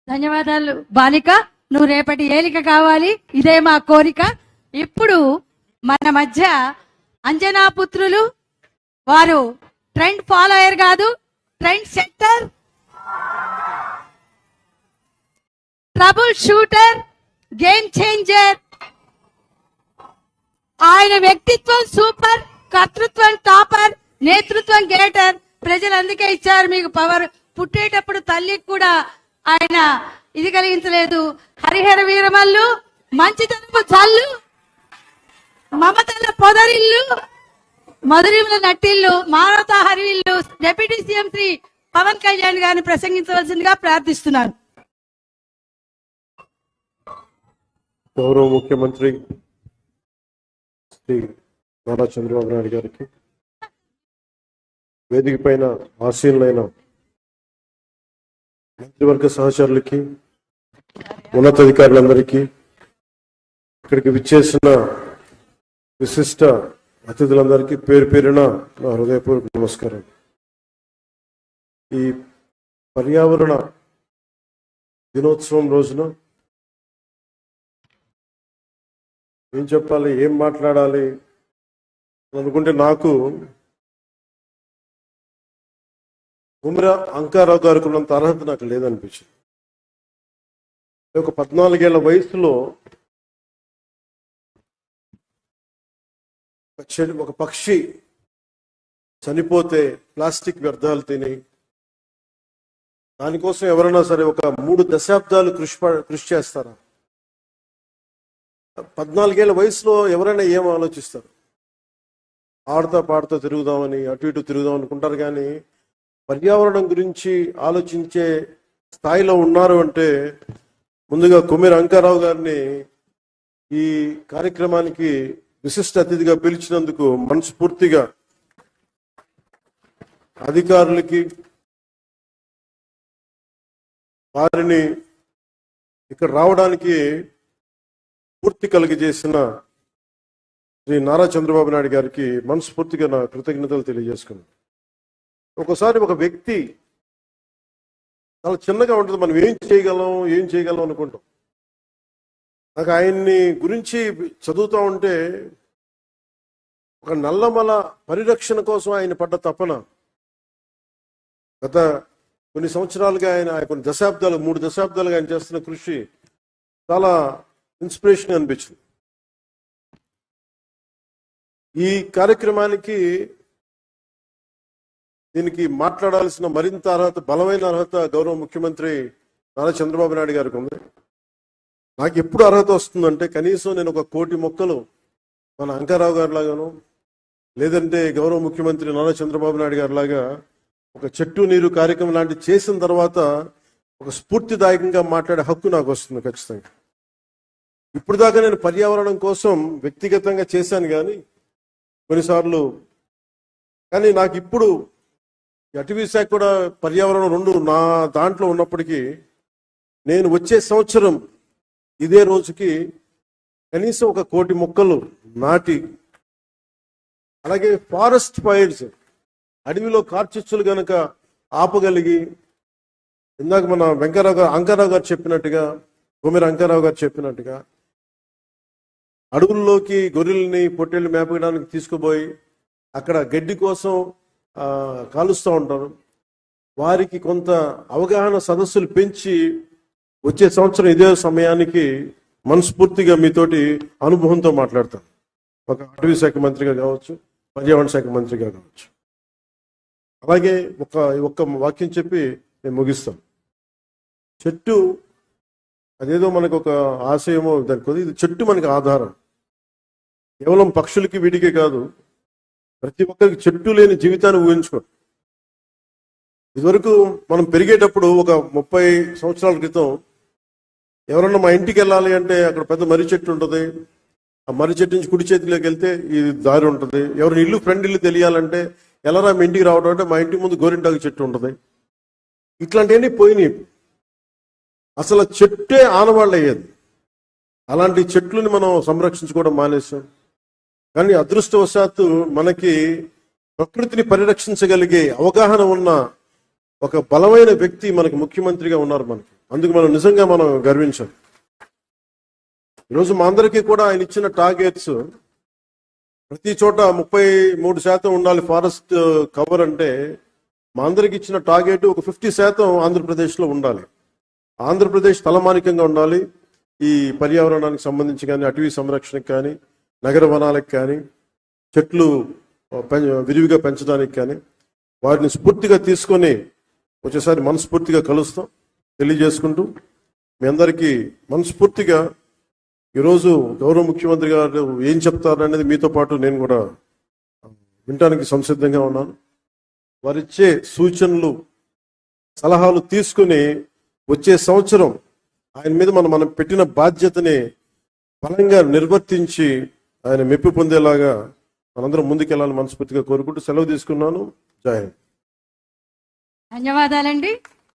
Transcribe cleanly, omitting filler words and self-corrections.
ధన్యవాదాలు బాలిక, నువ్వు రేపటి ఏలిక కావాలి, ఇదే మా కోరిక. ఇప్పుడు మన మధ్య అంజనా పుత్రులు, వారు ట్రెండ్ ఫాలోయర్ కాదు, trend setter, trouble shooter, game changer. ఆయన వ్యక్తిత్వం సూపర్, కర్తృత్వం టాపర్, నేతృత్వం గ్రేటర్. ప్రజలు అందుకే ఇచ్చారు మీకు పవర్. పుట్టేటప్పుడు తల్లికి కూడా ఆయన ఇది కలిగించలేదు. హరిహర వీరమల్లు, మంచితనపు చల్లు, మమతల పొదరిల్లు, మధురిముల నట్టిల్లు, మానవతా హరివిల్లు డిప్యూటీ సీఎం శ్రీ పవన్ కళ్యాణ్ గారిని ప్రసంగించవలసిందిగా ప్రార్థిస్తున్నాను. గౌరవ ముఖ్యమంత్రి శ్రీ నారా చంద్రబాబు నాయుడు గారికి, వేదిక పైన ఆసీనులైన మంత్రివర్గ సహచరులకి, ఉన్నతాధికారులందరికీ, ఇక్కడికి విచ్చేసిన విశిష్ట అతిథులందరికీ పేరు పేరున నా హృదయపూర్వక నమస్కారం. ఈ పర్యావరణ దినోత్సవం రోజున ఏం చెప్పాలి, ఏం మాట్లాడాలి అనుకుంటే నాకు కుమిర అంకారావు గారికి ఉన్నంత అర్హత నాకు లేదనిపించింది. ఒక 14 ఏళ్ల వయసులో ఒక పక్షి చనిపోతే ప్లాస్టిక్ వ్యర్థాలు తిని దానికోసం ఎవరైనా సరే ఒక 3 దశాబ్దాలు కృషి చేస్తారా? 14 ఏళ్ల వయసులో ఎవరైనా ఏం ఆలోచిస్తారు? ఆడుతా పాడుతూ తిరుగుదామని, అటు ఇటు తిరుగుదాం అనుకుంటారు, కానీ పర్యావరణం గురించి ఆలోచించే స్థాయిలో ఉన్నారు అంటే ముందుగా కుమిర అంకారావు గారిని ఈ కార్యక్రమానికి విశిష్ట అతిథిగా పిలిచినందుకు మనస్ఫూర్తిగా అధికారులకి, వారిని ఇక్కడ రావడానికి పూర్తి కలిగజేసిన శ్రీ నారా చంద్రబాబు నాయుడు గారికి మనస్ఫూర్తిగా నా కృతజ్ఞతలు తెలియజేసుకున్నాను. ఒకసారి ఒక వ్యక్తి చాలా చిన్నగా ఉంటుంది, మనం ఏం చేయగలం అనుకుంటాం. నాకు ఆయన్ని గురించి చదువుతూ ఉంటే ఒక నల్లమల పరిరక్షణ కోసం ఆయన పడ్డ తపన, గత కొన్ని సంవత్సరాలుగా ఆయన కొన్ని దశాబ్దాలు 3 దశాబ్దాలుగా ఆయన చేస్తున్న కృషి చాలా ఇన్స్పిరేషన్ అనిపించింది. ఈ కార్యక్రమానికి దీనికి మాట్లాడాల్సిన మరింత అర్హత, బలమైన అర్హత గౌరవ ముఖ్యమంత్రి నారా చంద్రబాబు నాయుడు గారికి ఉంది. నాకు ఎప్పుడు అర్హత వస్తుందంటే కనీసం నేను ఒక 1 కోటి మొక్కలు మన అంకారావు గారి లాగాను, లేదంటే గౌరవ ముఖ్యమంత్రి నారా చంద్రబాబు నాయుడు గారి లాగా ఒక చెట్టు నీరు కార్యక్రమం లాంటివి చేసిన తర్వాత ఒక స్ఫూర్తిదాయకంగా మాట్లాడే హక్కు నాకు వస్తుంది ఖచ్చితంగా. ఇప్పుడు దాకా నేను పర్యావరణం కోసం వ్యక్తిగతంగా చేశాను కానీ కొన్నిసార్లు, కానీ నాకు ఇప్పుడు అటవీ శాఖ కూడా పర్యావరణం 2 నా దాంట్లో ఉన్నప్పటికీ నేను వచ్చే సంవత్సరం ఇదే రోజుకి కనీసం ఒక 1 కోటి మొక్కలు నాటి, అలాగే ఫారెస్ట్ ఫైర్స్, అడవిలో కార్చిచ్చులు కనుక ఆపగలిగి, ఇందాక మన అంకారావు గారు చెప్పినట్టుగా, కుమిర అంకారావు గారు చెప్పినట్టుగా అడవుల్లోకి గొర్రెల్ని పొట్టేళ్ళు మేపడానికి తీసుకుపోయి అక్కడ గడ్డి కోసం కాలుస్తూ ఉంటారు. వారికి కొంత అవగాహన సదస్సులు పెంచి వచ్చే సంవత్సరం ఇదే సమయానికి మనస్ఫూర్తిగా మీతోటి అనుభవంతో మాట్లాడతాను. ఒక అటవీ శాఖ మంత్రిగా కావచ్చు, పర్యావరణ శాఖ మంత్రిగా కావచ్చు. అలాగే ఒక్క వాక్యం చెప్పి నేను ముగిస్తాను. చెట్టు అదేదో మనకు ఒక ఆశయమో దానికి, ఇది చెట్టు మనకి ఆధారం. కేవలం పక్షులకి వీటికే కాదు, ప్రతి ఒక్కరికి చెట్టు లేని జీవితాన్ని ఊహించుకోండి. ఇదివరకు మనం పెరిగేటప్పుడు ఒక 30 సంవత్సరాల క్రితం ఎవరన్నా మా ఇంటికి వెళ్ళాలి అంటే అక్కడ పెద్ద మర్రి చెట్టు ఉంటుంది. ఆ మర్రి చెట్టు నుంచి కుడి చేతిలోకి వెళ్తే ఈ దారి ఉంటుంది. ఎవరిని ఇల్లు ఫ్రెండ్ ఇల్లు తెలియాలంటే ఎలారా మీ ఇంటికి రావడం అంటే మా ఇంటి ముందు గోరింటాకు చెట్టు ఉంటుంది. ఇట్లాంటివన్నీ పోయినాయి. అసలు చెట్టే ఆనవాళ్ళు అయ్యేది. అలాంటి చెట్లని మనం సంరక్షించుకోవడం మానేసాం. కానీ అదృష్టవశాత్తు మనకి ప్రకృతిని పరిరక్షించగలిగే అవగాహన ఉన్న ఒక బలమైన వ్యక్తి మనకి ముఖ్యమంత్రిగా ఉన్నారు మనకి. అందుకు మనం నిజంగా మనం గర్వించాలి. ఈరోజు మా అందరికీ కూడా ఆయన ఇచ్చిన టార్గెట్స్ ప్రతి చోట 33% ఉండాలి ఫారెస్ట్ కవర్ అంటే, మా అందరికి ఇచ్చిన టార్గెట్ ఒక 50% ఆంధ్రప్రదేశ్లో ఉండాలి. ఆంధ్రప్రదేశ్ తలమానికంగా ఉండాలి. ఈ పర్యావరణానికి సంబంధించి కానీ, అటవీ సంరక్షణకి కానీ, నగర వనాలకు కానీ, చెట్లు విరివిగా పెంచడానికి కానీ, వాటిని స్ఫూర్తిగా తీసుకొని వచ్చేసారి మనస్ఫూర్తిగా కలుస్తాం తెలియజేసుకుంటూ, మీ అందరికీ మనస్ఫూర్తిగా ఈరోజు గౌరవ ముఖ్యమంత్రి గారు ఏం చెప్తారనేది మీతో పాటు నేను కూడా వినటానికి సంసిద్ధంగా ఉన్నాను. వారిచ్చే సూచనలు సలహాలు తీసుకుని వచ్చే సంవత్సరం ఆయన మీద మనం పెట్టిన బాధ్యతని బలంగా నిర్వర్తించి ఆయన మెప్పు పొందేలాగా మనందరం ముందుకెళ్ళాలని మనస్ఫూర్తిగా కోరుకుంటూ సెలవు తీసుకున్నాను. జై హింద్. ధన్యవాదాలండి.